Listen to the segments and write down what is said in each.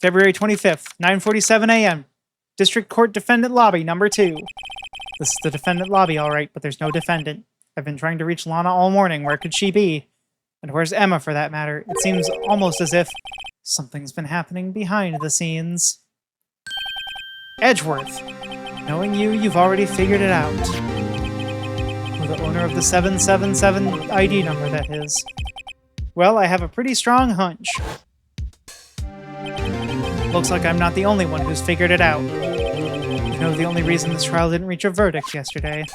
February 25th, 9:47 a.m. District Court Defendant Lobby, number 2. This is the defendant lobby, all right, but there's no defendant. I've been trying to reach Lana all morning. Where could she be? And where's Emma, for that matter? It seems almost as if something's been happening behind the scenes. Edgeworth. Knowing you, you've already figured it out. Who the owner of the 777 ID number, that is. Well, I have a pretty strong hunch. Looks like I'm not the only one who's figured it out. You know, the only reason this trial didn't reach a verdict yesterday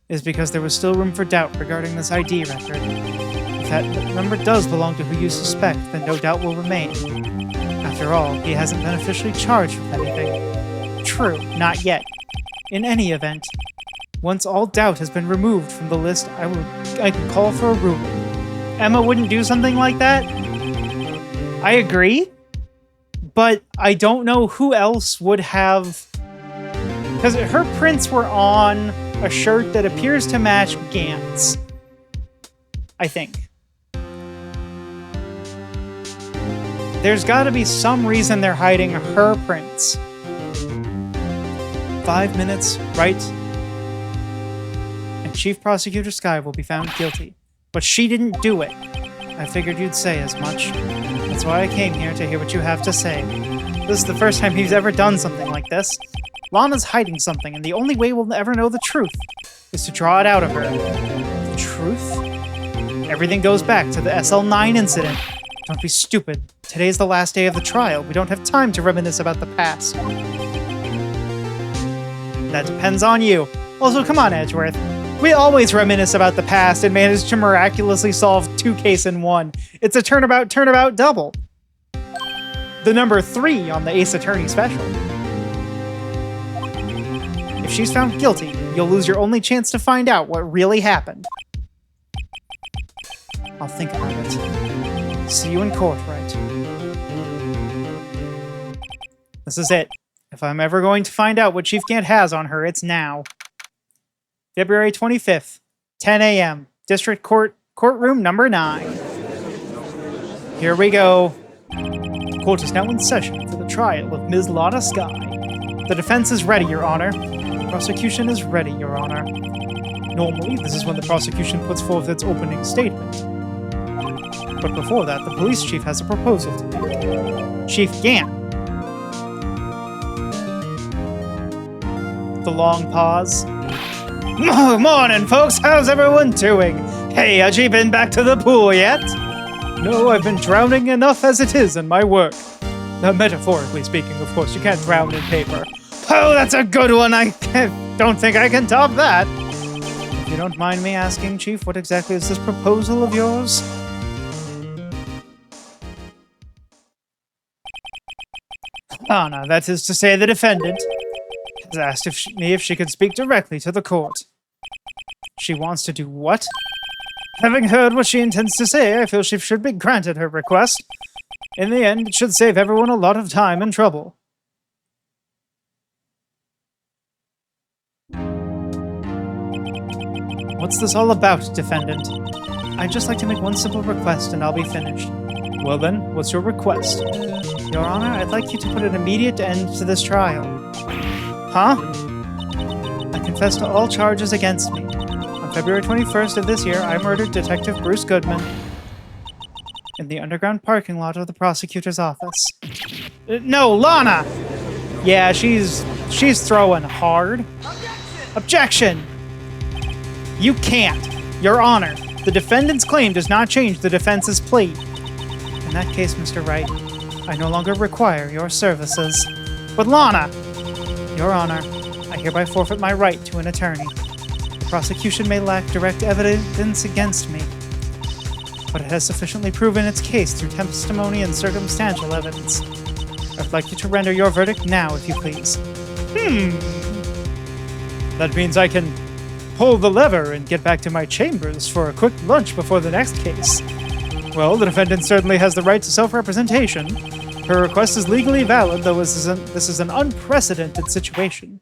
is because there was still room for doubt regarding this ID record. If that number does belong to who you suspect, then no doubt will remain. After all, he hasn't been officially charged with anything. True, not yet. In any event, once all doubt has been removed from the list, I can call for a ruling. Emma wouldn't do something like that? I agree, but I don't know who else would have... Because her prints were on a shirt that appears to match Gant's, I think. There's got to be some reason they're hiding her prints. 5 minutes, Wright and Chief Prosecutor Skye will be found guilty. But she didn't do it. I figured you'd say as much. That's why I came here, to hear what you have to say. This is the first time he's ever done something like this. Lana's hiding something, and the only way we'll ever know the truth is to draw it out of her. The truth? Everything goes back to the SL9 incident. Don't be stupid. Today's the last day of the trial. We don't have time to reminisce about the past. That depends on you. Also, come on, Edgeworth. We always reminisce about the past and manage to miraculously solve 2 cases in 1. It's a turnabout double. The number 3 on the Ace Attorney special. If she's found guilty, you'll lose your only chance to find out what really happened. I'll think about it. See you in court, Wright. This is it. If I'm ever going to find out what Chief Gant has on her, it's now. February 25th, 10 a.m. District Court, courtroom number 9. Here we go. The court is now in session for the trial of Ms. Lana Skye. The defense is ready, Your Honor. The prosecution is ready, Your Honor. Normally, this is when the prosecution puts forth its opening statement. But before that, the police chief has a proposal to make. Chief Gant. The long pause. Morning, folks. How's everyone doing? Hey, has you been back to the pool yet? No, I've been drowning enough as it is in my work. Metaphorically speaking, of course. You can't drown in paper. Oh, that's a good one. I don't think I can top that. If you don't mind me asking, Chief, what exactly is this proposal of yours? Lana, that is to say the defendant, has asked me if she could speak directly to the court. She wants to do what? Having heard what she intends to say, I feel she should be granted her request. In the end, it should save everyone a lot of time and trouble. What's this all about, defendant? I'd just like to make one simple request and I'll be finished. Well then, what's your request? Your Honor, I'd like you to put an immediate end to this trial. Huh? I confess to all charges against me. On February 21st of this year, I murdered Detective Bruce Goodman in the underground parking lot of the prosecutor's office. No, Lana! Yeah, she's throwing hard. Objection! You can't. Your Honor, the defendant's claim does not change the defense's plea. In that case, Mr. Wright, I no longer require your services. But Lana! Your Honor, I hereby forfeit my right to an attorney. The prosecution may lack direct evidence against me, but it has sufficiently proven its case through testimony and circumstantial evidence. I'd like you to render your verdict now, if you please. That means I can pull the lever and get back to my chambers for a quick lunch before the next case. Well, the defendant certainly has the right to self-representation. Her request is legally valid, though this is an unprecedented situation.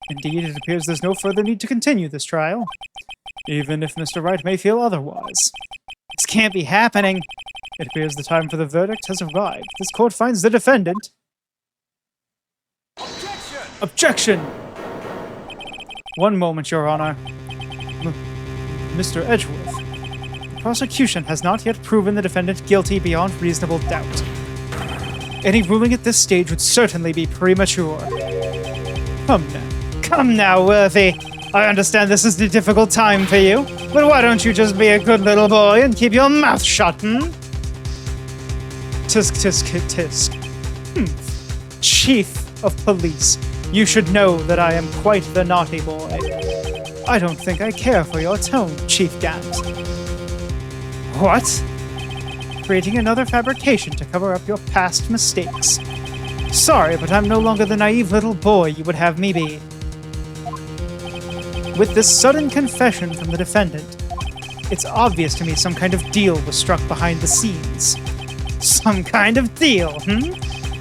Indeed, it appears there's no further need to continue this trial, even if Mr. Wright may feel otherwise. This can't be happening. It appears the time for the verdict has arrived. This court finds the defendant... Objection! One moment, Your Honor. Mr. Edgeworth. The prosecution has not yet proven the defendant guilty beyond reasonable doubt. Any ruling at this stage would certainly be premature. Come now, Worthy. I understand this is a difficult time for you, but why don't you just be a good little boy and keep your mouth shut, Tisk, tisk, tisk. Chief of Police, you should know that I am quite the naughty boy. I don't think I care for your tone, Chief Gant. What? Creating another fabrication to cover up your past mistakes. Sorry, but I'm no longer the naive little boy you would have me be. With this sudden confession from the defendant, it's obvious to me some kind of deal was struck behind the scenes. Some kind of deal,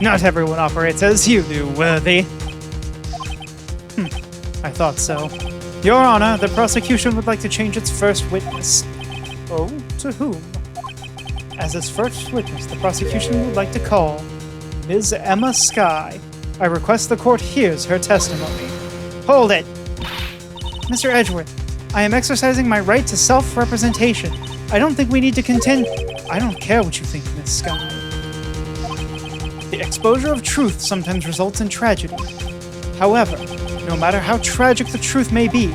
Not everyone operates as you do, Worthy. I thought so. Your Honor, the prosecution would like to change its first witness. Oh, to whom? As its first witness, the prosecution would like to call Ms. Emma Skye. I request the court hears her testimony. Hold it! Mr. Edgeworth, I am exercising my right to self-representation. I don't think we need to contend... I don't care what you think, Ms. Skye. The exposure of truth sometimes results in tragedy. However, no matter how tragic the truth may be,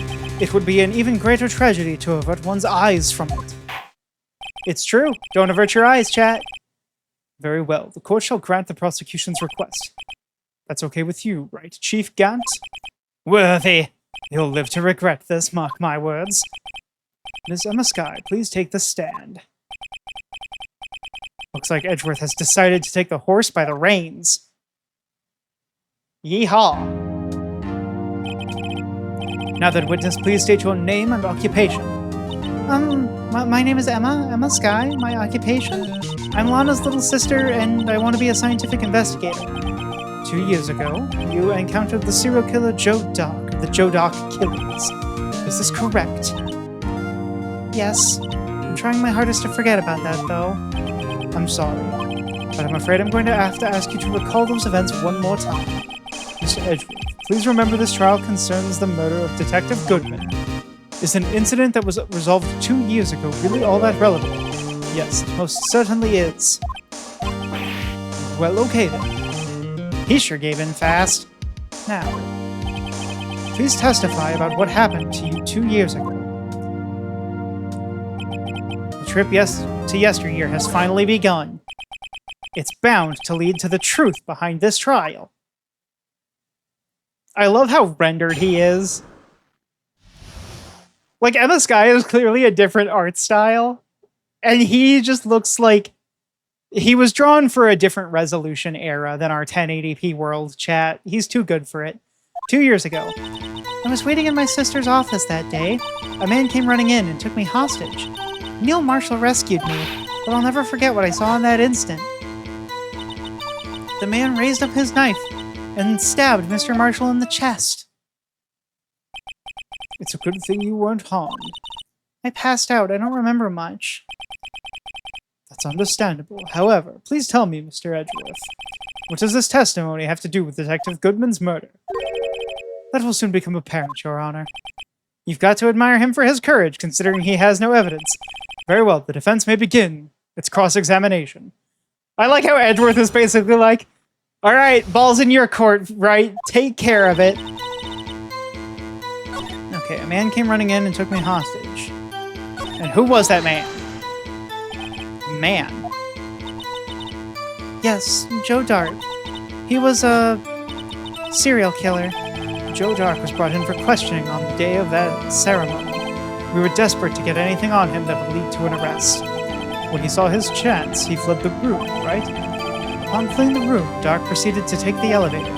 it would be an even greater tragedy to avert one's eyes from it. It's true. Don't avert your eyes, chat. Very well. The court shall grant the prosecution's request. That's okay with you, right, Chief Gant? Worthy. You'll live to regret this, mark my words. Ms. Emma Skye, please take the stand. Looks like Edgeworth has decided to take the horse by the reins. Yeehaw! Now then, witness, please state your name and occupation. My name is Emma Skye. My occupation. I'm Lana's little sister, and I want to be a scientific investigator. 2 years ago, you encountered the serial killer Joe Dock of the Joe Dock Killings. Is this correct? Yes. I'm trying my hardest to forget about that, though. I'm sorry, but I'm afraid I'm going to have to ask you to recall those events one more time. Mr. Edgeworth, please remember this trial concerns the murder of Detective Goodman. Is an incident that was resolved 2 years ago really all that relevant? Yes, it most certainly is. Well, okay then. He sure gave in fast. Now, please testify about what happened to you 2 years ago. The trip to yesteryear has finally begun. It's bound to lead to the truth behind this trial. I love how rendered he is. Like, Emma Skye is clearly a different art style, and he just looks like he was drawn for a different resolution era than our 1080p world, chat. He's too good for it. 2 years ago, I was waiting in my sister's office that day. A man came running in and took me hostage. Neil Marshall rescued me, but I'll never forget what I saw in that instant. The man raised up his knife and stabbed Mr. Marshall in the chest. It's a good thing you weren't harmed. I passed out. I don't remember much. That's understandable. However, please tell me, Mr. Edgeworth, what does this testimony have to do with Detective Goodman's murder? That will soon become apparent, Your Honor. You've got to admire him for his courage, considering he has no evidence. Very well, the defense may begin its cross-examination. I like how Edgeworth is basically like, all right, ball's in your court, right? Take care of it. Okay, a man came running in and took me hostage. And who was that man? Man. Yes, Joe Dart. He was a serial killer. Joe Dart was brought in for questioning on the day of that ceremony. We were desperate to get anything on him that would lead to an arrest. When he saw his chance, he fled the room, right? Upon fleeing the room, Dart proceeded to take the elevator.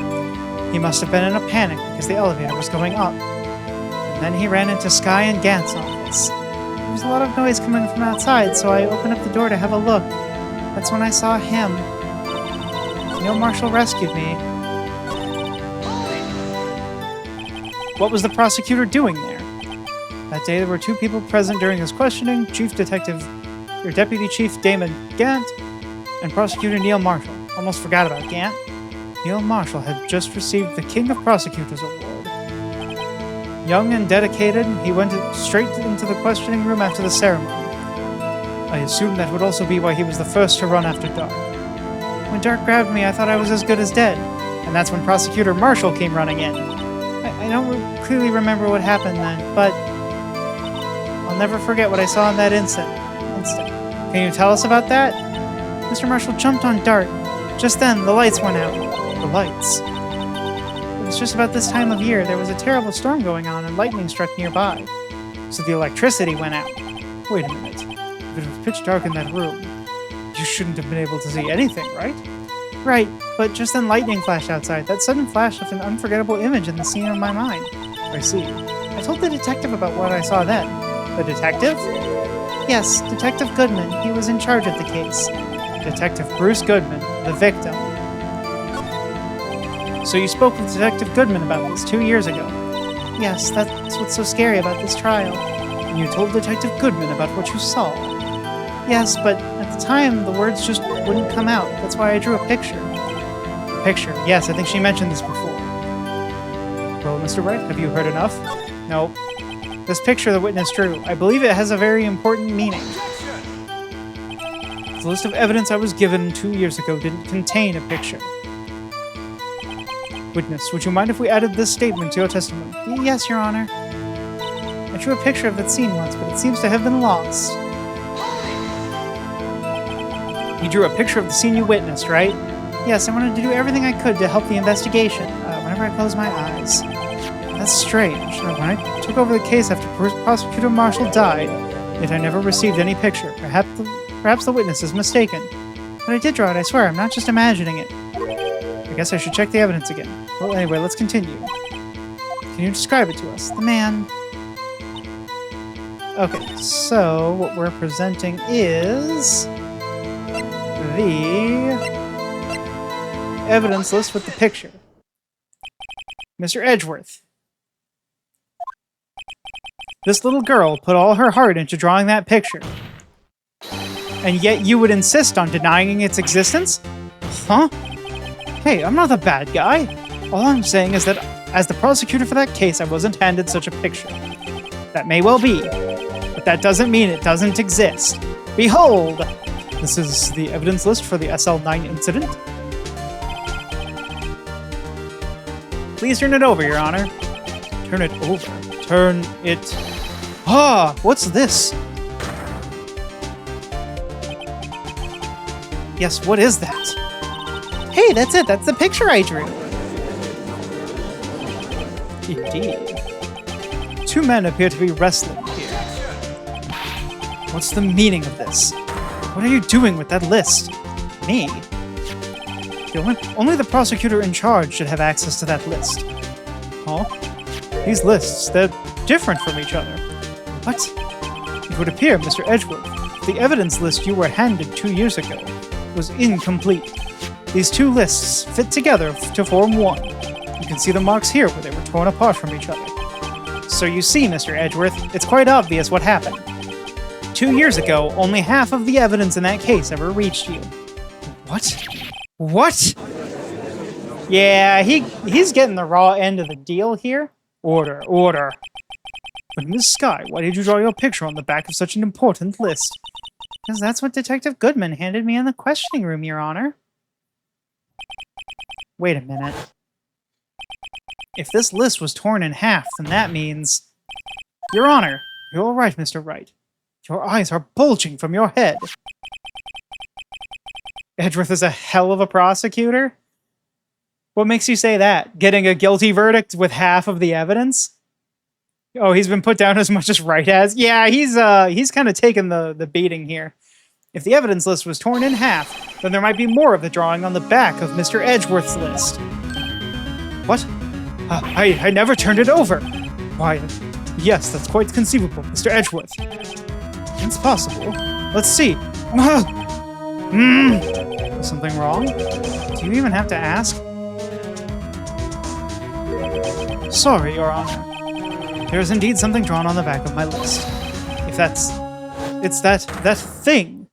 He must have been in a panic because the elevator was going up. And then he ran into Skye and Gant's office. There was a lot of noise coming from outside, so I opened up the door to have a look. That's when I saw him. Neil Marshall rescued me. What was the prosecutor doing there? That day there were 2 people present during his questioning, Chief Detective your Deputy Chief Damon Gant, and Prosecutor Neil Marshall. Almost forgot about Gant. Neil Marshall had just received the King of Prosecutors Award. Young and dedicated, he went straight into the questioning room after the ceremony. I assumed that would also be why he was the first to run after dark. When dark grabbed me, I thought I was as good as dead, and that's when Prosecutor Marshall came running in. I don't clearly remember what happened then, but I'll never forget what I saw in that instant. Can you tell us about that? Mr. Marshall jumped on Dart. Just then, the lights went out. The lights? It was just about this time of year. There was a terrible storm going on and lightning struck nearby. So the electricity went out. Wait a minute. If it was pitch dark in that room, you shouldn't have been able to see anything, right? Right, but just then lightning flashed outside. That sudden flash left an unforgettable image in the scene of my mind. I see. I told the detective about what I saw then. The detective? Yes, Detective Goodman. He was in charge of the case. Detective Bruce Goodman, the victim. So you spoke with Detective Goodman about this 2 years ago? Yes, that's what's so scary about this trial. And you told Detective Goodman about what you saw? Yes, but at the time, the words just wouldn't come out. That's why I drew a picture. A picture? Yes, I think she mentioned this before. Well, Mr. Wright, have you heard enough? No. This picture the witness drew, I believe it has a very important meaning. The list of evidence I was given 2 years ago didn't contain a picture. Witness, would you mind if we added this statement to your testimony? Yes, Your Honor. I drew a picture of that scene once, but it seems to have been lost. You drew a picture of the scene you witnessed, right? Yes, I wanted to do everything I could to help the investigation, whenever I closed my eyes. That's strange. When I took over the case after Prosecutor Marshall died, yet I never received any picture. Perhaps the witness is mistaken. But I did draw it, I swear. I'm not just imagining it. I guess I should check the evidence again. Well, anyway, let's continue. Can you describe it to us? The man... Okay, so what we're presenting is... the... evidence list with the picture. Mr. Edgeworth. This little girl put all her heart into drawing that picture. And yet you would insist on denying its existence? Huh? Hey, I'm not the bad guy. All I'm saying is that as the prosecutor for that case, I wasn't handed such a picture. That may well be, but that doesn't mean it doesn't exist. Behold! This is the evidence list for the SL9 incident. Please turn it over, Your Honor. Turn it over. Turn it... Ah! What's this? Yes, what is that? Hey, that's it. That's the picture I drew. Indeed. Two men appear to be wrestling here. What's the meaning of this? What are you doing with that list? Me? Only the prosecutor in charge should have access to that list. Huh? These lists, they're different from each other. What? It would appear, Mr. Edgeworth, the evidence list you were handed 2 years ago was incomplete. These two lists fit together to form one. You can see the marks here where they were torn apart from each other. So you see, Mr. Edgeworth, it's quite obvious what happened. 2 years ago, only half of the evidence in that case ever reached you. What? What? Yeah, he's getting the raw end of the deal here. Order, order. But Miss Skye, why did you draw your picture on the back of such an important list? Because that's what Detective Goodman handed me in the questioning room, Your Honor. Wait a minute. If this list was torn in half, then that means... Your Honor, you're right, Mr. Wright. Your eyes are bulging from your head. Edgeworth is a hell of a prosecutor? What makes you say that? Getting a guilty verdict with half of the evidence? Oh, he's been put down as much as Wright has? Yeah, he's kind of taken the beating here. If the evidence list was torn in half, then there might be more of the drawing on the back of Mr. Edgeworth's list. What? I never turned it over. Why, yes, that's quite conceivable, Mr. Edgeworth. It's possible. Let's see. Is something wrong? Do you even have to ask? Sorry, Your Honor. There is indeed something drawn on the back of my list. If It's that thing.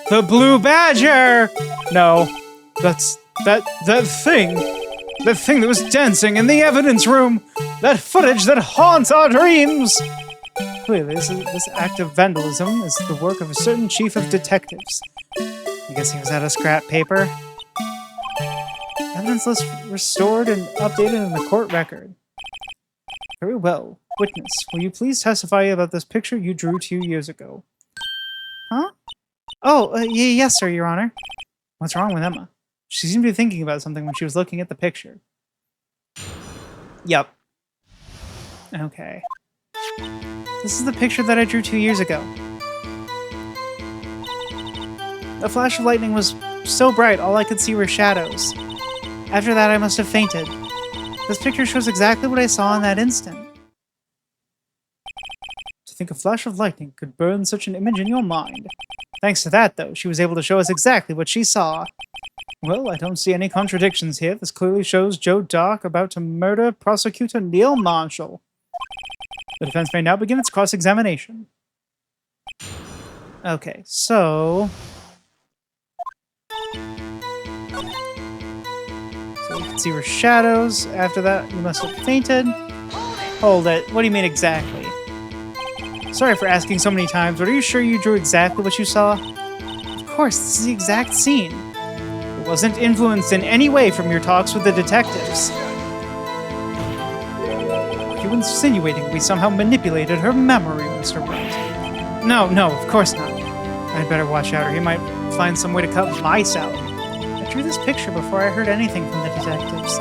The blue badger! No, that's that thing. That thing that was dancing in the evidence room. That footage that haunts our dreams. Clearly, this act of vandalism is the work of a certain chief of detectives. I guess he was out of scrap paper. Evidence list restored and updated in the court record. Very well. Witness, will you please testify about this picture you drew 2 years ago? Huh? Oh, yes, sir, Your Honor. What's wrong with Emma? She seemed to be thinking about something when she was looking at the picture. Yep. Okay. This is the picture that I drew 2 years ago. The flash of lightning was so bright, all I could see were shadows. After that, I must have fainted. This picture shows exactly what I saw in that instant. To think a flash of lightning could burn such an image in your mind. Thanks to that, though, she was able to show us exactly what she saw. Well, I don't see any contradictions here. This clearly shows Joe Dock about to murder prosecutor Neil Marshall. The defense may now begin its cross-examination. Okay, so you can see her shadows. After that, you must have fainted. Hold it. What do you mean exactly? Sorry for asking so many times, but are you sure you drew exactly what you saw? Of course, this is the exact scene. It wasn't influenced in any way from your talks with the detectives. Are you insinuating we somehow manipulated her memory, Mr. Wright? No, of course not. I'd better watch out or he might find some way to cut my salary. I drew this picture before I heard anything from the detectives,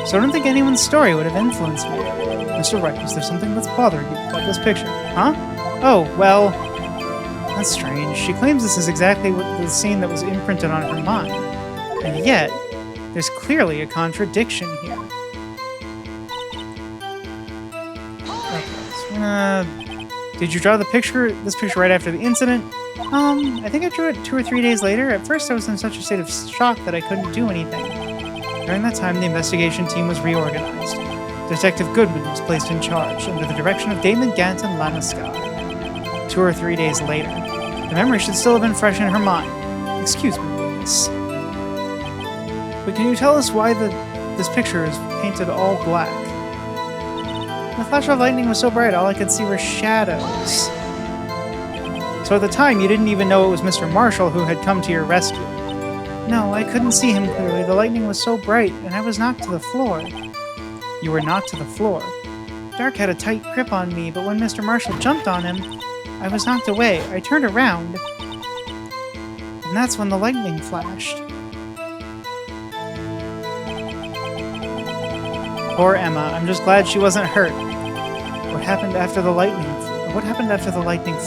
so I don't think anyone's story would have influenced me. Mr. Wright, is there something that's bothering you about this picture? Huh? Oh, well, that's strange. She claims this is exactly the scene that was imprinted on her mind. And yet, there's clearly a contradiction here. Okay, did you draw this picture right after the incident? I think I drew it 2 or 3 days later. At first, I was in such a state of shock that I couldn't do anything. During that time, the investigation team was reorganized. Detective Goodman was placed in charge, under the direction of Damon Gant and Lana Scott. 2 or 3 days later. The memory should still have been fresh in her mind. Excuse me, witness. But can you tell us why this picture is painted all black? The flash of lightning was so bright, all I could see were shadows. So at the time, you didn't even know it was Mr. Marshall who had come to your rescue. No, I couldn't see him clearly. The lightning was so bright, and I was knocked to the floor. You were knocked to the floor. Dark had a tight grip on me, but when Mr. Marshall jumped on him, I was knocked away. I turned around, and that's when the lightning flashed. Poor Emma. I'm just glad she wasn't hurt. What happened after the lightning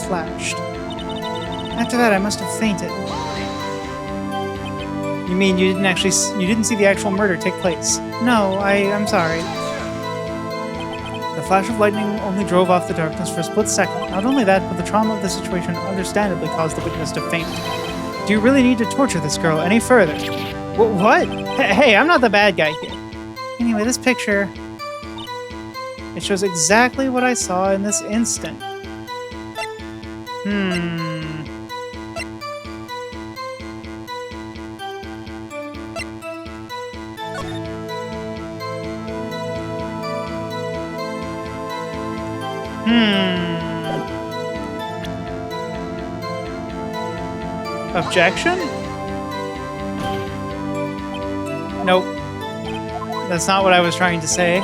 flashed? After that, I must have fainted. You mean you didn't see the actual murder take place? No, I'm sorry. The flash of lightning only drove off the darkness for a split second. Not only that, but the trauma of the situation understandably caused the witness to faint. Do you really need to torture this girl any further? What? Hey, I'm not the bad guy here. Anyway, this picture, it shows exactly what I saw in this instant. Objection? Nope. That's not what I was trying to say.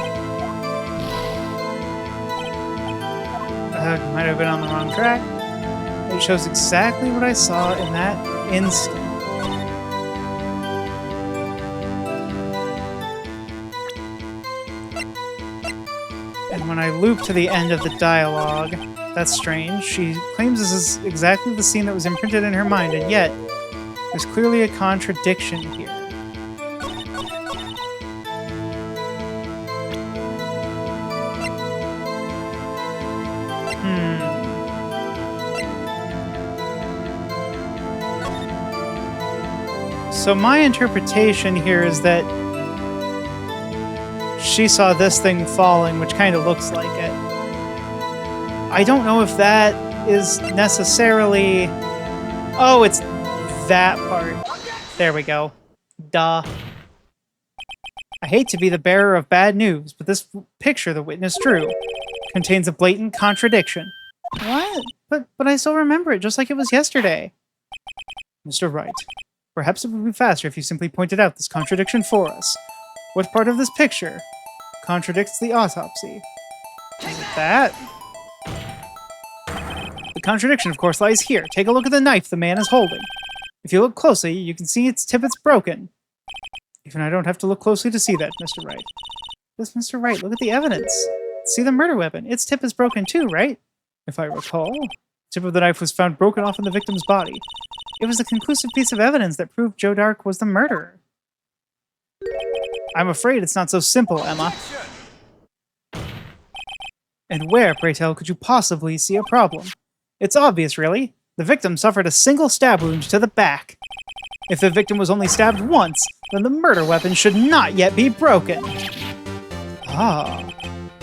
Might have been on the wrong track. It shows exactly what I saw in that instant. And when I loop to the end of the dialogue, that's strange. She claims this is exactly the scene that was imprinted in her mind, and yet there's clearly a contradiction here. So my interpretation here is that she saw this thing falling, which kind of looks like it. I don't know if that is necessarily... Oh, it's that part. There we go. Duh. I hate to be the bearer of bad news, but this picture the witness drew contains a blatant contradiction. What? But I still remember it just like it was yesterday. Mr. Wright, perhaps it would be faster if you simply pointed out this contradiction for us. What part of this picture contradicts the autopsy? Is it that? The contradiction, of course, lies here. Take a look at the knife the man is holding. If you look closely, you can see its tip is broken. Even I don't have to look closely to see that, Mr. Wright. Yes, Mr. Wright, look at the evidence. See the murder weapon. Its tip is broken too, right? If I recall, the tip of the knife was found broken off in the victim's body. It was a conclusive piece of evidence that proved Joe Dark was the murderer. I'm afraid it's not so simple, Emma. And where, pray tell, could you possibly see a problem? It's obvious, really. The victim suffered a single stab wound to the back. If the victim was only stabbed once, then the murder weapon should not yet be broken. Ah,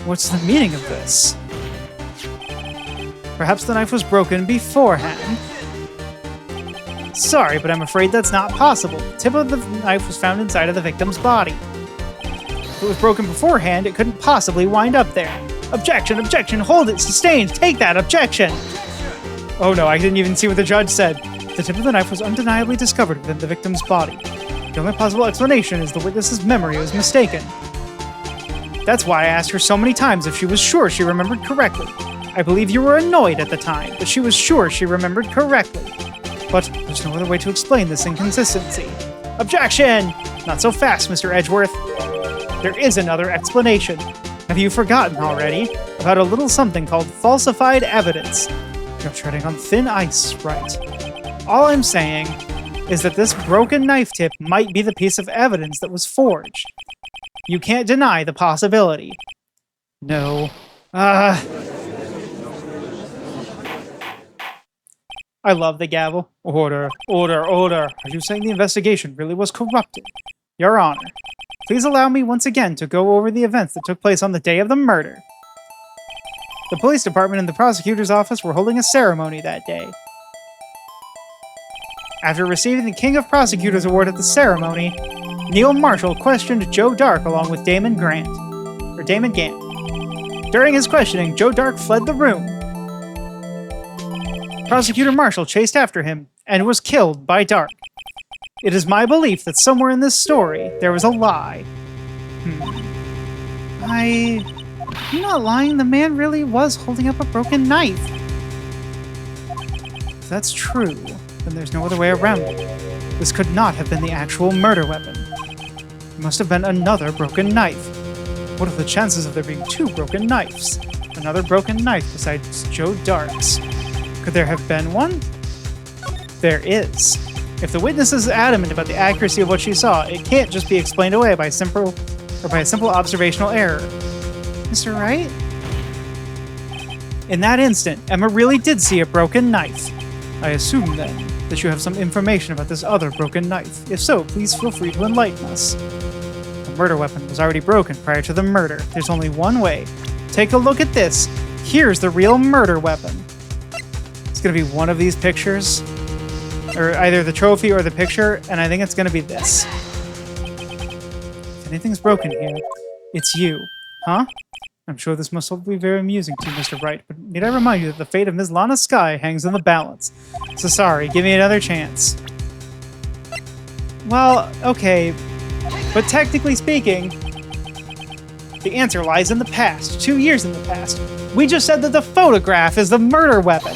what's the meaning of this? Perhaps the knife was broken beforehand. Sorry, but I'm afraid that's not possible. The tip of the knife was found inside of the victim's body. If it was broken beforehand, it couldn't possibly wind up there. Objection, objection, hold it, sustained, take that, objection! Oh no, I didn't even see what the judge said. The tip of the knife was undeniably discovered within the victim's body. The only possible explanation is the witness's memory was mistaken. That's why I asked her so many times if she was sure she remembered correctly. I believe you were annoyed at the time, but she was sure she remembered correctly. But there's no other way to explain this inconsistency. Objection! Not so fast, Mr. Edgeworth. There is another explanation. Have you forgotten already about a little something called falsified evidence? You're treading on thin ice, Wright. All I'm saying is that this broken knife tip might be the piece of evidence that was forged. You can't deny the possibility. No. I love the gavel. Order, order, order. Are you saying the investigation really was corrupted? Your Honor, please allow me once again to go over the events that took place on the day of the murder. The police department and the prosecutor's office were holding a ceremony that day. After receiving the King of Prosecutors Award at the ceremony, Neil Marshall questioned Joe Dark along with Damon Gant. During his questioning, Joe Dark fled the room. Prosecutor Marshall chased after him and was killed by Dark. It is my belief that somewhere in this story, there was a lie. I'm not lying, the man really was holding up a broken knife. If that's true, then there's no other way around it. This could not have been the actual murder weapon. It must have been another broken knife. What are the chances of there being two broken knives? Another broken knife besides Joe Dark's. Could there have been one? There is. If the witness is adamant about the accuracy of what she saw, it can't just be explained away by a simple observational error. Mr. Wright? In that instant, Emma really did see a broken knife. I assume, then, that you have some information about this other broken knife. If so, please feel free to enlighten us. The murder weapon was already broken prior to the murder. There's only one way. Take a look at this. Here's the real murder weapon. It's going to be one of these pictures, or either the trophy or the picture, and I think it's going to be this. If anything's broken here, it's you. Huh? I'm sure this must all be very amusing to you, Mr. Wright, but need I remind you that the fate of Ms. Lana Skye hangs in the balance. So sorry, give me another chance. Well, okay, but technically speaking, the answer lies in the past, 2 years in the past. We just said that the photograph is the murder weapon.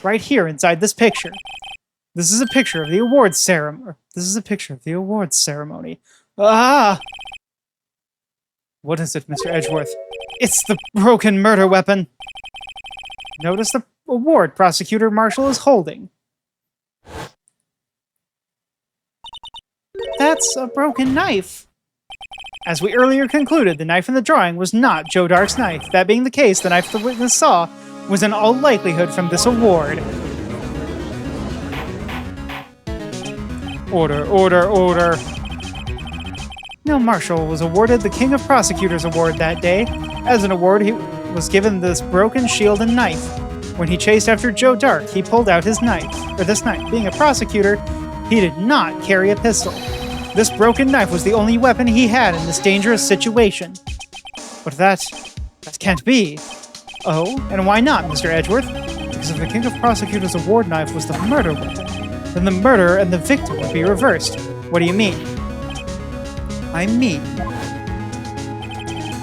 Right here inside this picture. This is a picture of the awards ceremony. Ah! What is it, Mr. Edgeworth? It's the broken murder weapon. Notice the award Prosecutor Marshall is holding. That's a broken knife. As we earlier concluded, the knife in the drawing was not Joe Dark's knife. That being the case, the knife the witness saw was in all likelihood from this award. Order, order, order. Neil Marshall was awarded the King of Prosecutors Award that day. As an award, was given this broken shield and knife. When he chased after Joe Dark, he pulled out his knife, or this knife. Being a prosecutor, he did not carry a pistol. This broken knife was the only weapon he had in this dangerous situation. But that can't be. Oh, and why not, Mr. Edgeworth? Because if the King of Prosecutors' award knife was the murder weapon, then the murderer and the victim would be reversed. What do you mean? I mean,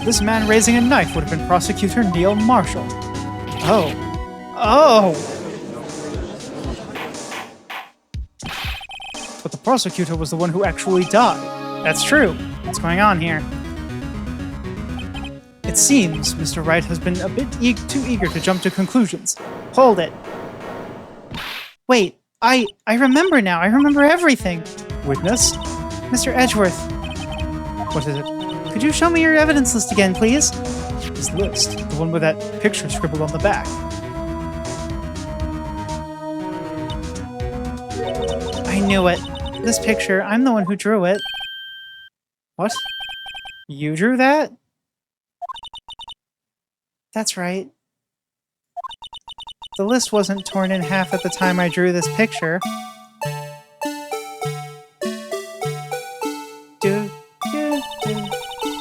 this man raising a knife would have been Prosecutor Neil Marshall. Oh. But the prosecutor was the one who actually died. That's true. What's going on here? It seems Mr. Wright has been a bit too eager to jump to conclusions. Hold it. Wait, I remember now. I remember everything. Witness? Mr. Edgeworth, What is it? could you show me your evidence list again, please? His list. The one with that picture scribbled on the back. I knew it. This picture, I'm the one who drew it. What? You drew that? That's right. The list wasn't torn in half at the time I drew this picture.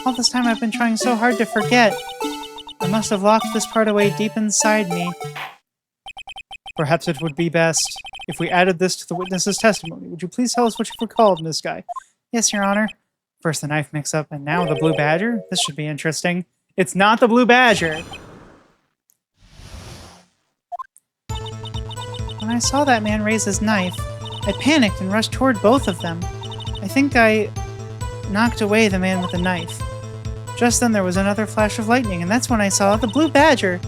All this time I've been trying so hard to forget. I must have locked this part away deep inside me. Perhaps it would be best if we added this to the witness's testimony. Would you please tell us what you recalled, Miss Guy? Yes, Your Honor. First the knife mix-up, and now the blue badger? This should be interesting. It's not the blue badger! When I saw that man raise his knife, I panicked and rushed toward both of them. I think I knocked away the man with the knife. Just then there was another flash of lightning, and that's when I saw the blue badger.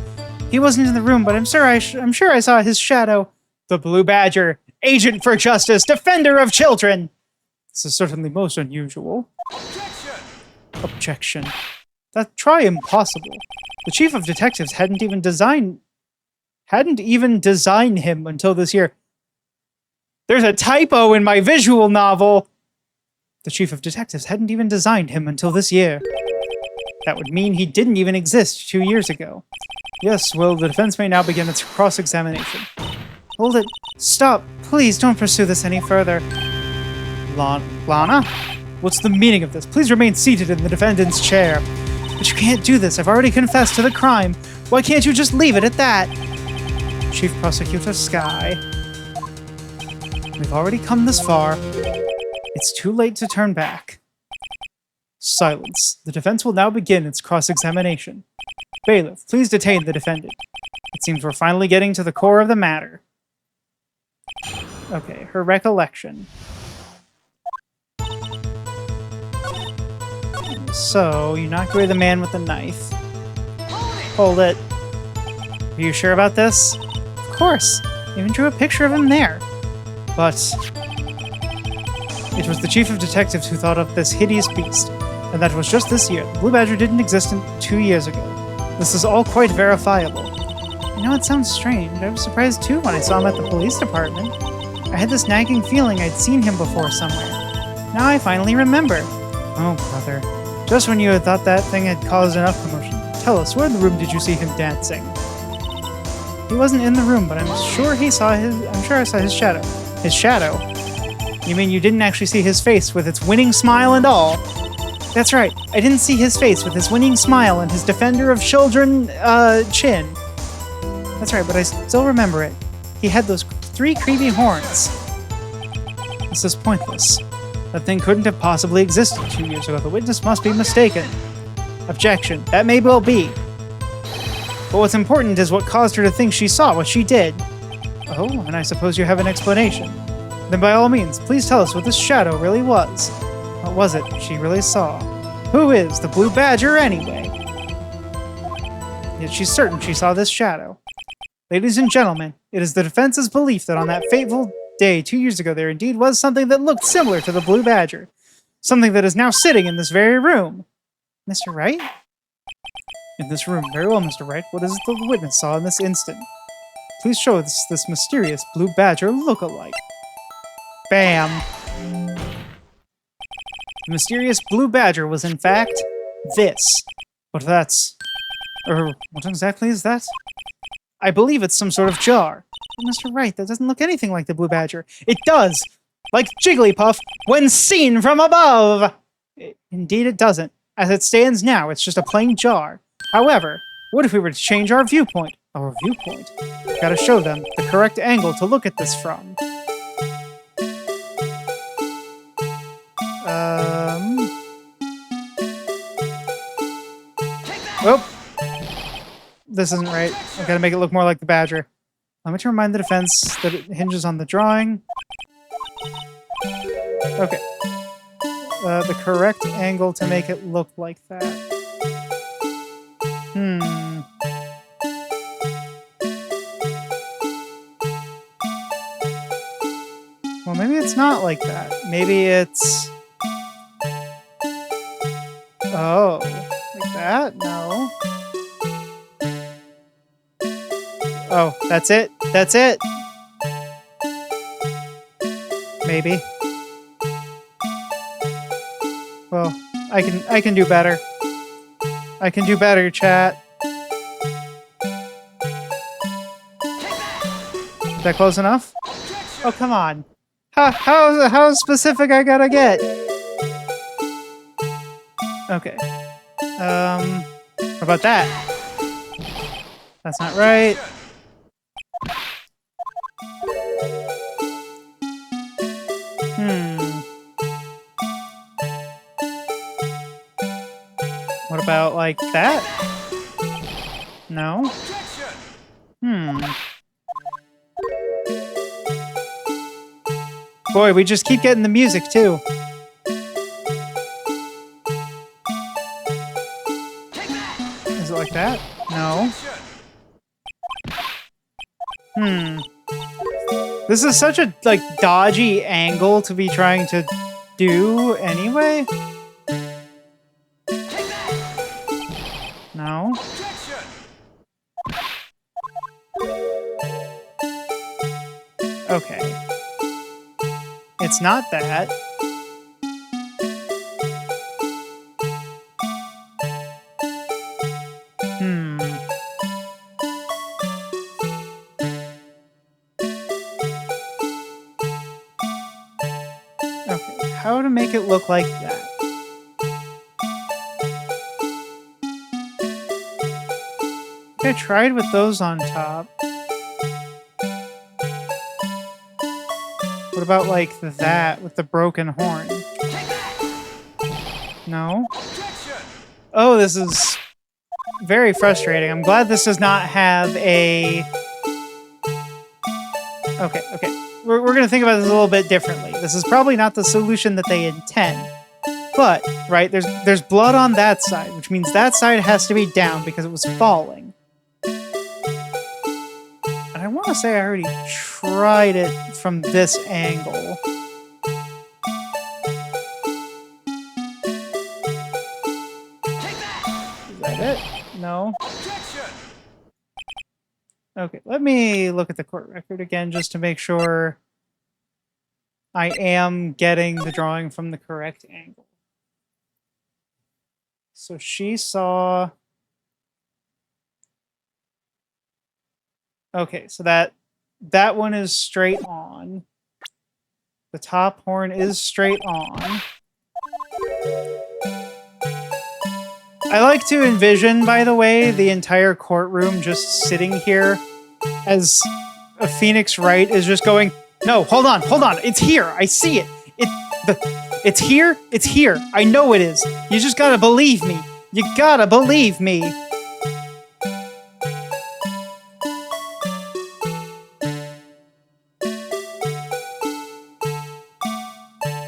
He wasn't in the room, but I'm sure I saw his shadow. The blue badger! Agent for justice! Defender of children! This is certainly most unusual. Objection. Try impossible. The chief of detectives hadn't even designed him until this year. There's a typo in my visual novel! The chief of detectives hadn't even designed him until this year. That would mean he didn't even exist 2 years ago. Yes, well, the defense may now begin its cross-examination. Hold it. Stop. Please don't pursue this any further. Lana? What's the meaning of this? Please remain seated in the defendant's chair. But you can't do this. I've already confessed to the crime. Why can't you just leave it at that? Chief Prosecutor Sky. We've already come this far. It's too late to turn back. Silence. The defense will now begin its cross-examination. Bailiff, please detain the defendant. It seems we're finally getting to the core of the matter. Okay, her recollection. So, you knocked away the man with the knife. Hold it. Are you sure about this? Of course. I even drew a picture of him there. But it was the chief of detectives who thought of this hideous beast, and that was just this year. The blue badger didn't exist 2 years ago. This is all quite verifiable. You know, it sounds strange. I was surprised too when I saw him at the police department. I had this nagging feeling I'd seen him before somewhere. Now I finally remember. Oh, brother. Just when you had thought that thing had caused enough commotion. Tell us, where in the room did you see him dancing? He wasn't in the room, but I'm sure I saw his shadow. His shadow? You mean you didn't actually see his face with its winning smile and all? That's right. I didn't see his face with his winning smile and his defender of children, chin. That's right, but I still remember it. He had those 3 creepy horns. This is pointless. That thing couldn't have possibly existed 2 years ago. The witness must be mistaken. Objection. That may well be. But what's important is what caused her to think she saw what she did. Oh, and I suppose you have an explanation. Then by all means, please tell us what this shadow really was. What was it she really saw? Who is the blue badger anyway? Yet she's certain she saw this shadow. Ladies and gentlemen, it is the defense's belief that on that fateful day 2 years ago there indeed was something that looked similar to the blue badger. Something that is now sitting in this very room. Mr. Wright? In this room. Very well, Mr. Wright. What is it the witness saw in this instant? Please show us this mysterious blue badger look-alike. Bam! The mysterious blue badger was in fact this. But that's What exactly is that? I believe it's some sort of jar. But Mr. Wright, that doesn't look anything like the blue badger. It does! Like Jigglypuff when seen from above! Indeed it doesn't. As it stands now, it's just a plain jar. However, what if we were to change our viewpoint? Our viewpoint? Gotta show them the correct angle to look at this from. Oh! This isn't right. I gotta make it look more like the badger. Let me to remind the defense that it hinges on the drawing. Okay. The correct angle to make it look like that. Well, maybe it's not like that. Maybe it's... Oh, like that? No. Oh, that's it? That's it? Maybe. Well, I can do better. I can do better, chat. Is that close enough? Oh, come on. How specific I gotta get? Okay. How about that? That's not right. What about, like, that? No? Boy, we just keep getting the music, too. Is it like that? No. This is such a, like, dodgy angle to be trying to do anyway. No. Okay. It's not that. Okay, how to make it look like that? I tried with those on top. What about, like, that with the broken horn? No? Oh, this is very frustrating. I'm glad this does not have a... Okay. We're gonna think about this a little bit differently. This is probably not the solution that they intend. But, right, there's blood on that side, which means that side has to be down because it was falling. And I want to say I already tried it from this angle. Is that it? No? Okay, let me look at the court record again just to make sure I am getting the drawing from the correct angle. So she saw... Okay, so that one is straight on. The top horn is straight on. I like to envision, by the way, the entire courtroom just sitting here as a Phoenix Wright is just going, no, hold on, it's here, I see it. It's here, it's here, I know it is. You just gotta believe me. You gotta believe me.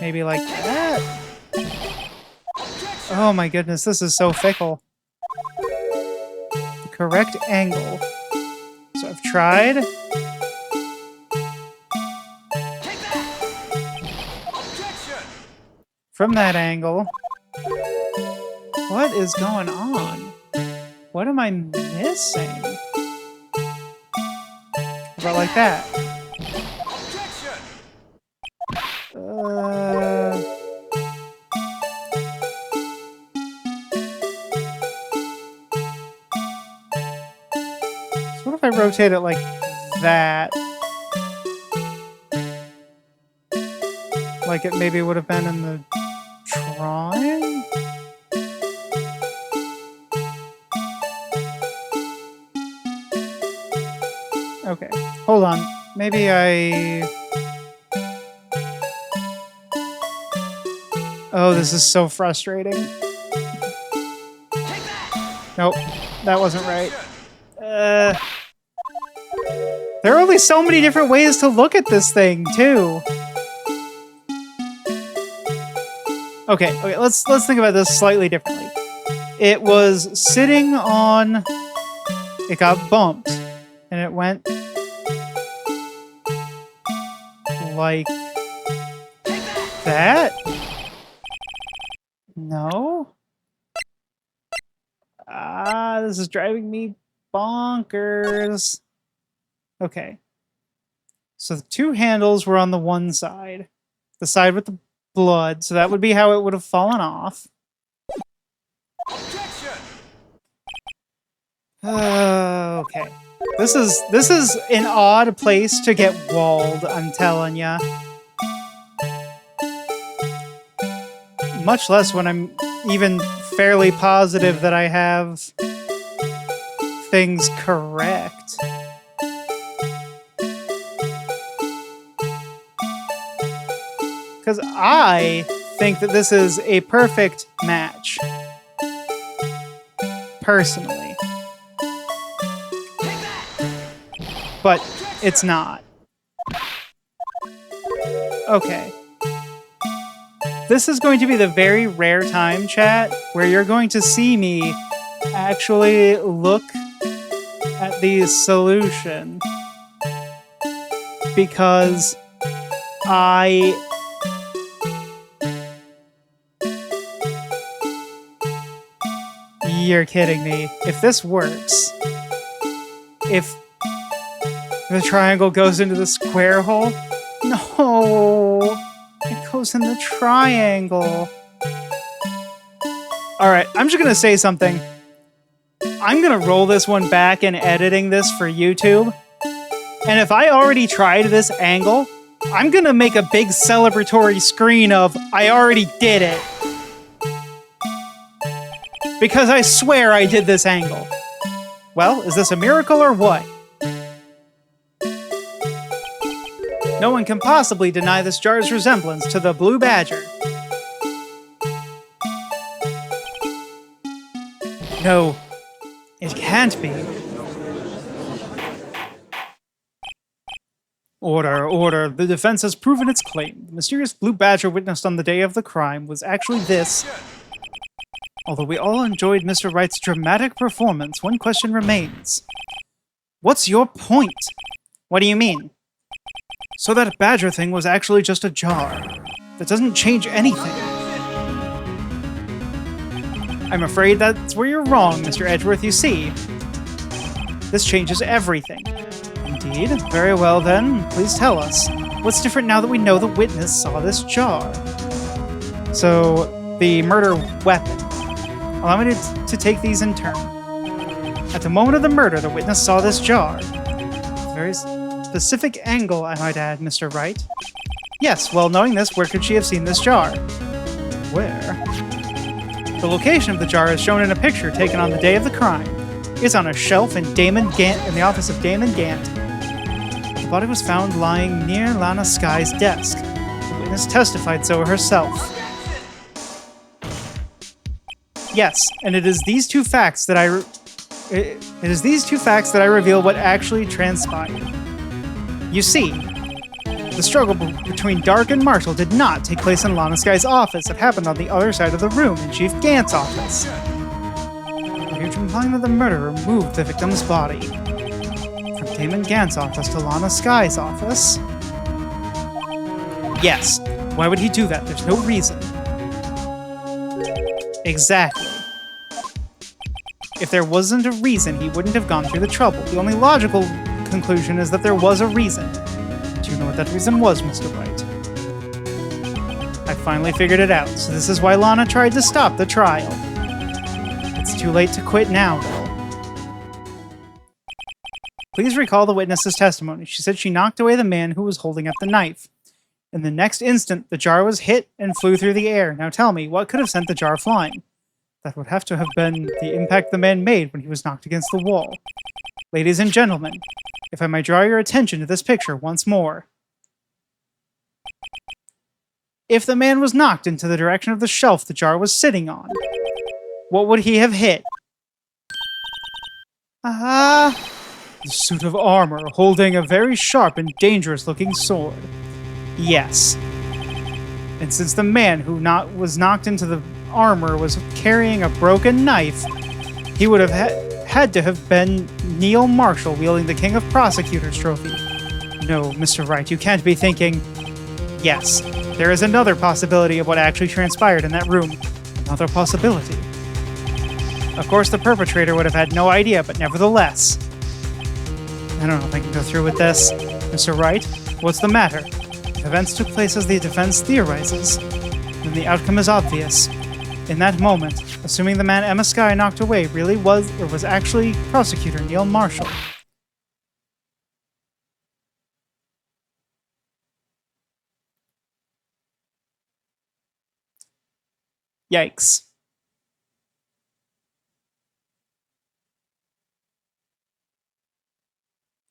Maybe like that? Oh my goodness, this is so fickle. The correct angle. So I've tried. From that angle. What is going on? What am I missing? About like that. I rotate it like that, like it maybe would have been in the drawing? Okay, hold on. Maybe I... Oh, this is so frustrating. Nope, that wasn't right. There are only so many different ways to look at this thing, too. Okay, let's think about this slightly differently. It was sitting on... It got bumped, and it went... like... that? No? Ah, this is driving me bonkers. Okay. So the two handles were on the one side. The side with the blood, so that would be how it would have fallen off. Okay. This is an odd place to get walled, I'm telling ya. Much less when I'm even fairly positive that I have things correct. Because I think that this is a perfect match. Personally. But it's not. Okay. This is going to be the very rare time, chat, where you're going to see me actually look at the solution. Because You're kidding me. If this works, if the triangle goes into the square hole, no! It goes in the triangle. Alright, I'm just gonna say something. I'm gonna roll this one back in editing this for YouTube. And if I already tried this angle, I'm gonna make a big celebratory screen of, I already did it. Because I swear I did this angle. Well, is this a miracle or what? No one can possibly deny this jar's resemblance to the blue badger. No, it can't be. Order, order. The defense has proven its claim. The mysterious blue badger witnessed on the day of the crime was actually this. Although we all enjoyed Mr. Wright's dramatic performance, one question remains. What's your point? What do you mean? So that badger thing was actually just a jar. That doesn't change anything. I'm afraid that's where you're wrong, Mr. Edgeworth, you see. This changes everything. Indeed? Very well then, please tell us. What's different now that we know the witness saw this jar? So, the murder weapon. Allow me to take these in turn. At the moment of the murder, the witness saw this jar. Very specific angle, I might add, Mr. Wright. Yes, well, knowing this, where could she have seen this jar? Where? The location of the jar is shown in a picture taken on the day of the crime. It's on a shelf in the office of Damon Gant. The body was found lying near Lana Sky's desk. The witness testified so herself. Yes, and it is these two facts that I reveal what actually transpired. You see, the struggle between Dark and Marshall did not take place in Lana Sky's office. It happened on the other side of the room, in Chief Gant's office. You're implying that the murderer moved the victim's body from Damon Gant's office to Lana Sky's office? Yes. Why would he do that? There's no reason. Exactly. If there wasn't a reason, he wouldn't have gone through the trouble. The only logical conclusion is that there was a reason. Do you know what that reason was, Mr. Wright? I finally figured it out, so this is why Lana tried to stop the trial. It's too late to quit now, though. Please recall the witness's testimony. She said she knocked away the man who was holding up the knife. In the next instant, the jar was hit and flew through the air. Now tell me, what could have sent the jar flying? That would have to have been the impact the man made when he was knocked against the wall. Ladies and gentlemen, if I might draw your attention to this picture once more. If the man was knocked into the direction of the shelf the jar was sitting on, what would he have hit? The suit of armor holding a very sharp and dangerous-looking sword. Yes. And since the man who was knocked into the armor was carrying a broken knife, he would have had to have been Neil Marshall wielding the King of Prosecutors trophy. No, Mr. Wright, you can't be thinking... Yes, there is another possibility of what actually transpired in that room. Another possibility. Of course, the perpetrator would have had no idea, but nevertheless... I don't know if I can go through with this. Mr. Wright, what's the matter? If events took place as the defense theorizes, then the outcome is obvious. In that moment, assuming the man Emma Skye knocked away really was actually prosecutor Neil Marshall. Yikes.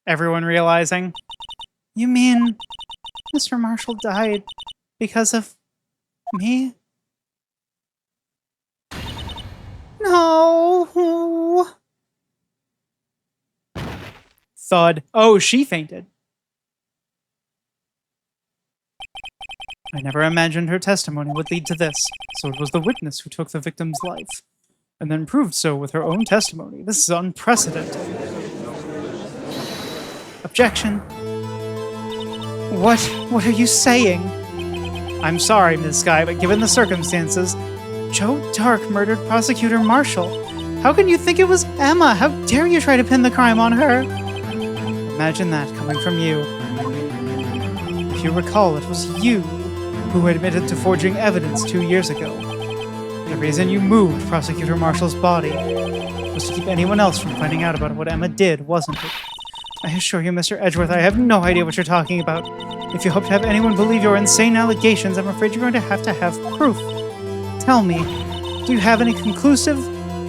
Everyone realizing? You mean Mr. Marshall died because of me? No! Thud. Oh, she fainted. I never imagined her testimony would lead to this, so it was the witness who took the victim's life, and then proved so with her own testimony. This is unprecedented. Objection. What are you saying? I'm sorry, Ms. Skye, but given the circumstances, Joe Dark murdered Prosecutor Marshall. How can you think it was Emma? How dare you try to pin the crime on her? Imagine that coming from you. If you recall, it was you who admitted to forging evidence 2 years ago. The reason you moved Prosecutor Marshall's body was to keep anyone else from finding out about what Emma did, wasn't it? I assure you, Mr. Edgeworth, I have no idea what you're talking about. If you hope to have anyone believe your insane allegations, I'm afraid you're going to have proof. Tell me, do you have any conclusive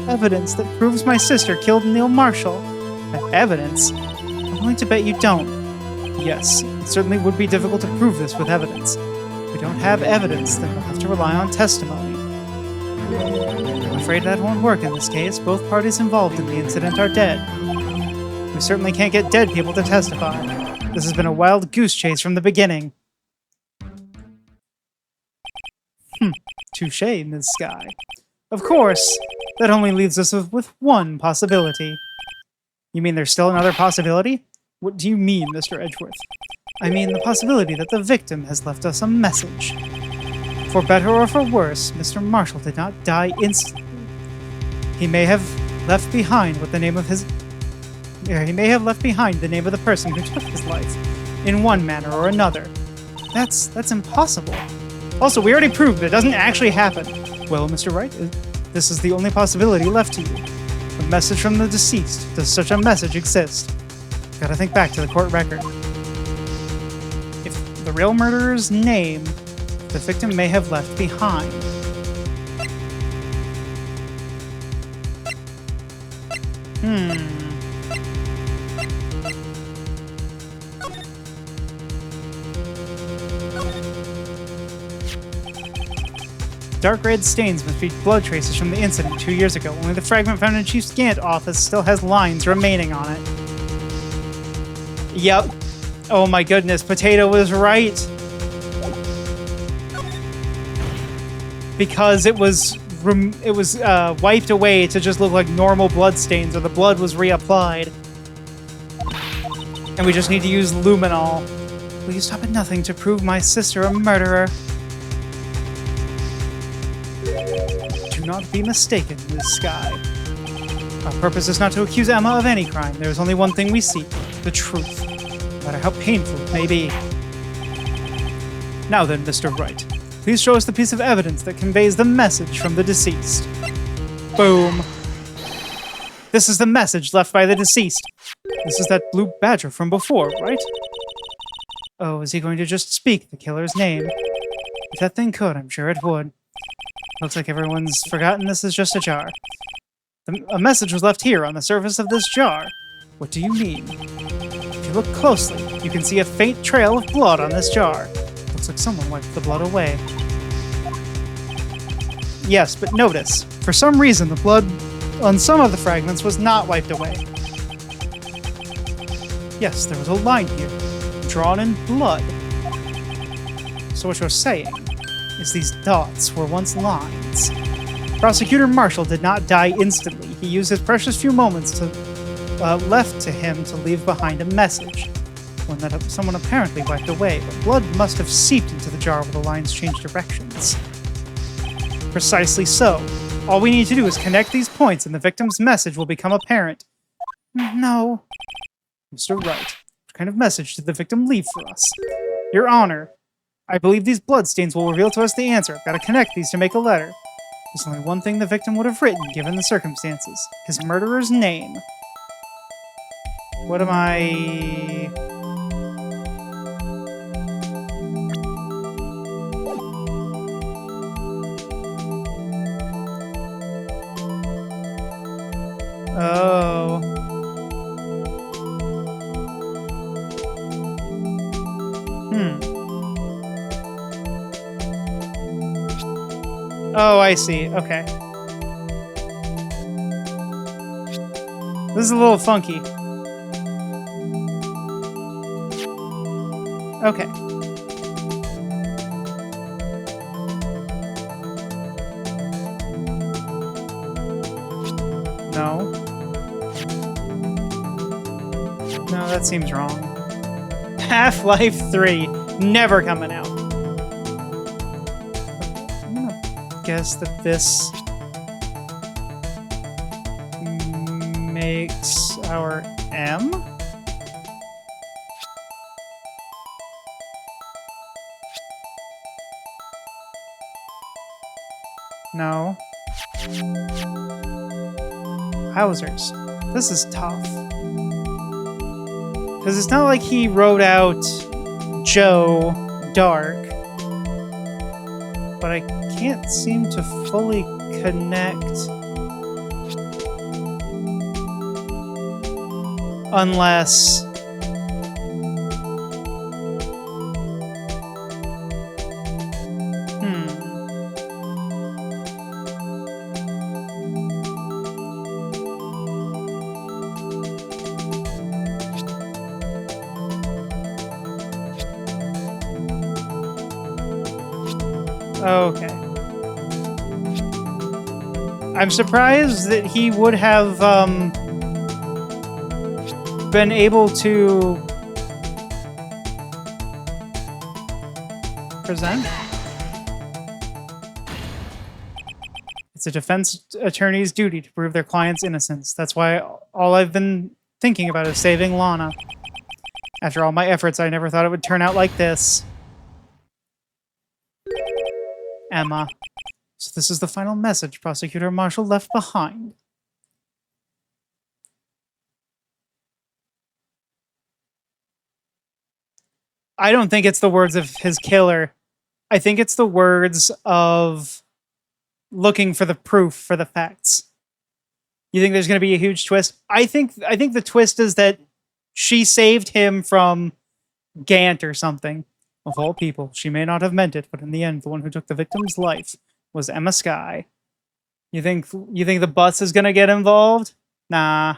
evidence that proves my sister killed Neil Marshall? Evidence? I'm willing to bet you don't. Yes, it certainly would be difficult to prove this with evidence. If we don't have evidence, then we'll have to rely on testimony. I'm afraid that won't work in this case. Both parties involved in the incident are dead. We certainly can't get dead people to testify. This has been a wild goose chase from the beginning. Touché, Ms. Skye. Of course, that only leaves us with one possibility. You mean there's still another possibility? What do you mean, Mr. Edgeworth? I mean the possibility that the victim has left us a message. For better or for worse, Mr. Marshall did not die instantly. He may have left behind the name of the person who took his life, in one manner or another. That's impossible. Also, we already proved it doesn't actually happen. Well, Mr. Wright, this is the only possibility left to you. A message from the deceased. Does such a message exist? Gotta think back to the court record. If the real murderer's name, the victim may have left behind. Dark red stains must be blood traces from the incident 2 years ago. Only the fragment found in Chief Scant office still has lines remaining on it. Yep. Oh my goodness, Potato was right. Because it was wiped away to just look like normal blood stains, or the blood was reapplied. And we just need to use luminol. Will you stop at nothing to prove my sister a murderer? Do not be mistaken, Ms. Skye. Our purpose is not to accuse Emma of any crime. There is only one thing we seek, the truth, no matter how painful it may be. Now then, Mr. Wright, please show us the piece of evidence that conveys the message from the deceased. Boom. This is the message left by the deceased. This is that blue badger from before, right? Oh, is he going to just speak the killer's name? If that thing could, I'm sure it would. Looks like everyone's forgotten this is just a jar. A message was left here on the surface of this jar. What do you mean? If you look closely, you can see a faint trail of blood on this jar. Looks like someone wiped the blood away. Yes, but notice, for some reason the blood on some of the fragments was not wiped away. Yes, there was a line here, drawn in blood. So what you're saying is these dots were once lines. Prosecutor Marshall did not die instantly. He used his precious few moments left to him to leave behind a message, one that someone apparently wiped away, but blood must have seeped into the jar where the lines changed directions. Precisely so. All we need to do is connect these points and the victim's message will become apparent. No. Mr. Wright, what kind of message did the victim leave for us? Your Honor, I believe these bloodstains will reveal to us the answer. I've got to connect these to make a letter. There's only one thing the victim would have written, given the circumstances. His murderer's name. What am I... Oh. Oh, I see. Okay. This is a little funky. Okay. No. No, that seems wrong. Half-Life 3. Never coming out. I'm gonna guess that this makes our M? No. Wowzers. This is tough. Because it's not like he wrote out Joe Dark, but I can't seem to fully connect unless... Okay. I'm surprised that he would have been able to present. It's a defense attorney's duty to prove their client's innocence. That's why all I've been thinking about is saving Lana. After all my efforts, I never thought it would turn out like this. Emma. So this is the final message Prosecutor Marshall left behind. I don't think it's the words of his killer. I think it's the words of looking for the proof for the facts. You think there's going to be a huge twist? I think the twist is that she saved him from Gant or something. Of all people, she may not have meant it, but in the end, the one who took the victim's life was Emma Skye. You think the bus is gonna get involved? Nah.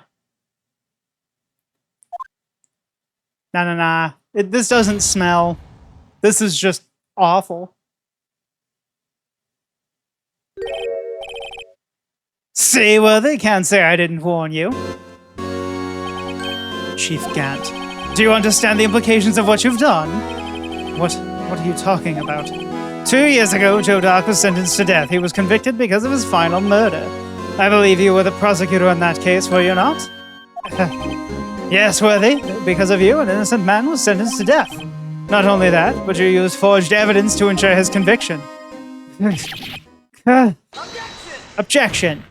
Nah. This doesn't smell. This is just awful. See, well, they can't say I didn't warn you. Chief Gant, do you understand the implications of what you've done? What are you talking about? 2 years ago, Joe Dark was sentenced to death. He was convicted because of his final murder. I believe you were the prosecutor in that case, were you not? Yes, Worthy. Because of you, an innocent man was sentenced to death. Not only that, but you used forged evidence to ensure his conviction. Objection!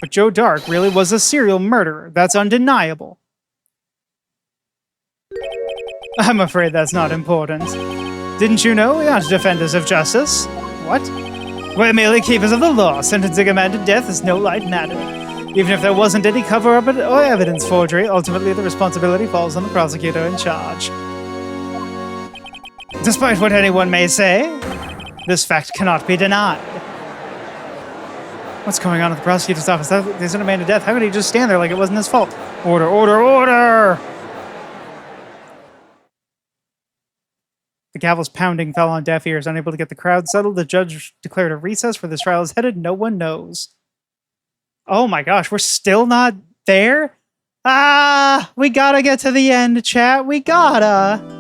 But Joe Dark really was a serial murderer. That's undeniable. I'm afraid that's not important. Didn't you know we aren't defenders of justice? What? We're merely keepers of the law. Sentencing a man to death is no light matter. Even if there wasn't any cover-up or evidence forgery, ultimately the responsibility falls on the prosecutor in charge. Despite what anyone may say, this fact cannot be denied. What's going on at the prosecutor's office? They sent a man to death. How could he just stand there like it wasn't his fault? Order, order, order! The gavel's pounding fell on deaf ears. Unable to get the crowd settled, the judge declared a recess where this trial is headed. No one knows. Oh my gosh, we're still not there? Ah, we gotta get to the end, chat. We gotta.